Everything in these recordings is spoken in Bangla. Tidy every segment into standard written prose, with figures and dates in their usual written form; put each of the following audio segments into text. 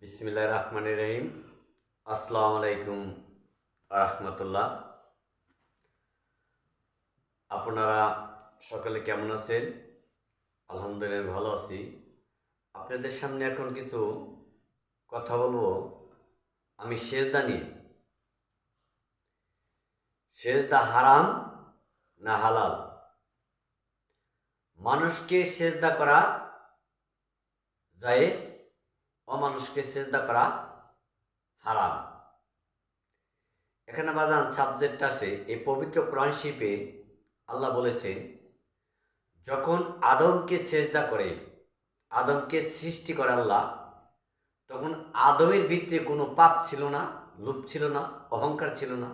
বিসমিল্লাহির রহমানির রহিম। আসসালামু আলাইকুম রাহমাতুল্লাহ। আপনারা সকলে কেমন আছেন? আলহামদুলিল্লাহ ভালো আছি। আপনাদের সামনে এখন কিছু কথা বলবো আমি সেজদা নিয়ে। সেজদা হারাম না হালাল? মানুষকে সেজদা করা জায়েজ, অমানুষকে সেজদা করা হারাম। এখানে বাজান সাবজেক্ট আছে, এই পবিত্র কোরআন শরীফে আল্লাহ বলেছেন, যখন আদমকে সেজদা করে, আদমকে সৃষ্টি করে আল্লাহ, তখন আদমের ভিতরে কোনো পাপ ছিল না, লোভ ছিল না, অহংকার ছিল না,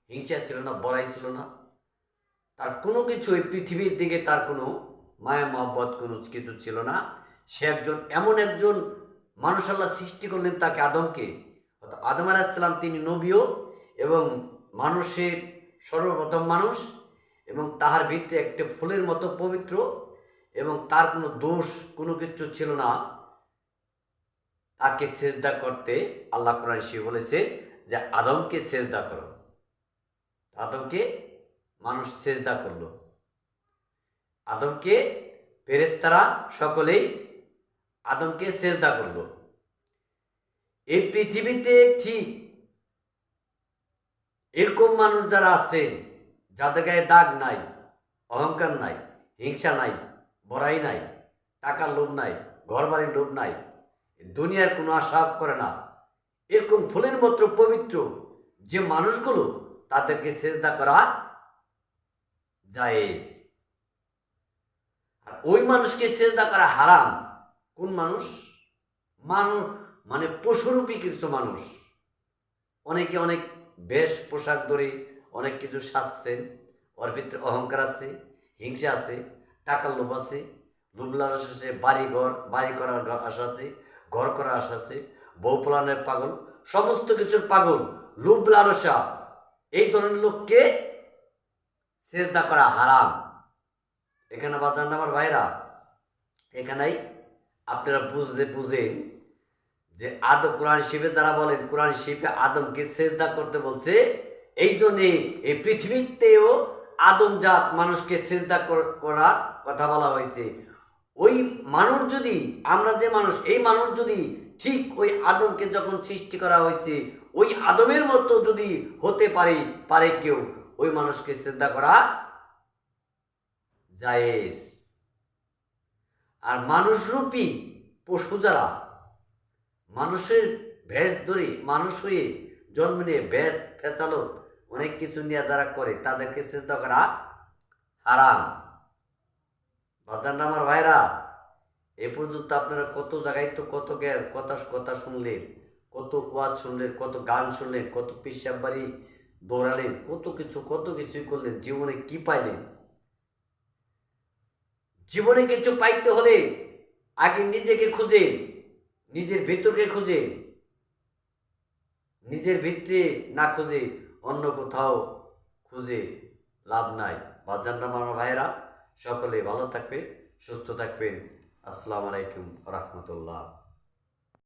হিংসা ছিল না, বড়াই ছিল না, তার কোনো কিছু এই পৃথিবীর দিকে তার কোনো মায়া মহব্বত কোনো কিছু ছিল না। সে এমন একজন মানুষ আল্লাহ সৃষ্টি করলেন তাকে, আদমকে। আদম আলাইহিস সালাম তিনি নবীও এবং মানুষের সর্বপ্রথম মানুষ, এবং তাহার ভিতরে একটা ফুলের মতো পবিত্র, এবং তার কোনো দোষ কোনো কিছু ছিল না। তাকে সেজদা করতে আল্লাহ কোরআন শরীফে বলেছে যে আদমকে সেজদা করো। আদমকে মানুষ সেজদা করলো, আদমকে ফেরেশতারা সকলেই আদমকে সেজদা করলো। এই পৃথিবীতে ঠিক এরকম মানুষ যারা আছেন, যাদের গায়ে দাগ নাই, অহংকার নাই, হিংসা নাই, বড়াই নাই, টাকার লোভ নাই, ঘর বাড়ির লোভ নাই, দুনিয়ার কোনো আশা করে না, এরকম ফুলের মতো পবিত্র যে মানুষগুলো, তাদেরকে সেজদা করা জায়েজ। আর ওই মানুষকে সেজদা করা হারাম। কোন মানুষ? মানুষ মানে পশুরূপী কিছু মানুষ। অনেকে অনেক বেশ পোশাক ধরে অনেক কিছু সাজছেন, ওর ভিতরে অহংকার আছে, হিংসা আছে, টাকার লোভ আছে, লোভ লালস আছে, বাড়ি করার আশা আছে, ঘর করার আশা আছে, বউ পোলানের পাগল, সমস্ত কিছুর পাগল, লোভ লালসা, এই ধরনের লোককে সেজদা করা হারাম। এখানে বাজান আমার ভাইরা, এখানেই আপনারা বুঝেন যে আদম, কোরআন শরীফে যারা বলেন কোরআন শরীফে আদমকে সেজদা করতে বলছে, এই জন্যে এই পৃথিবীতেও আদম জাত মানুষকে সেজদা করার কথা বলা হয়েছে। ওই মানুষ যদি, আমরা যে মানুষ, এই মানুষ যদি ঠিক ওই আদমকে যখন সৃষ্টি করা হয়েছে ওই আদমের মতো যদি হতে পারে কেউ, ওই মানুষকে সেজদা করা জায়েজ। আর মানুষরূপী পশু যারা, মানুষের ভেষ ধরে মানুষ হয়ে জন্ম নিয়ে ভেট ফেচালত অনেক কিছু নিয়ে যারা করে, তাদেরকে সেজদা করা হারাম। বাজান আমার ভাইরা, এ পর্যন্ত আপনারা কত জায়গায় তো কত কথা শুনলেন, কত ওয়াজ শুনলেন, কত গান শুনলেন, কত পেশাব বাড়ি দৌড়ালেন, কত কিছুই করলেন। জীবনে কি পাইলেন? জীবনে কিছু পাইতে হলে আগে নিজেকে খুঁজে, নিজের ভিতরকে খুঁজে, নিজের ভিতরে না খুঁজে অন্য কোথাও খুঁজে লাভ নাই। বাজানরা আমার ভাইয়েরা, সকলে ভালো থাকবেন, সুস্থ থাকবেন। আসসালামু আলাইকুম রাহমাতুল্লাহ।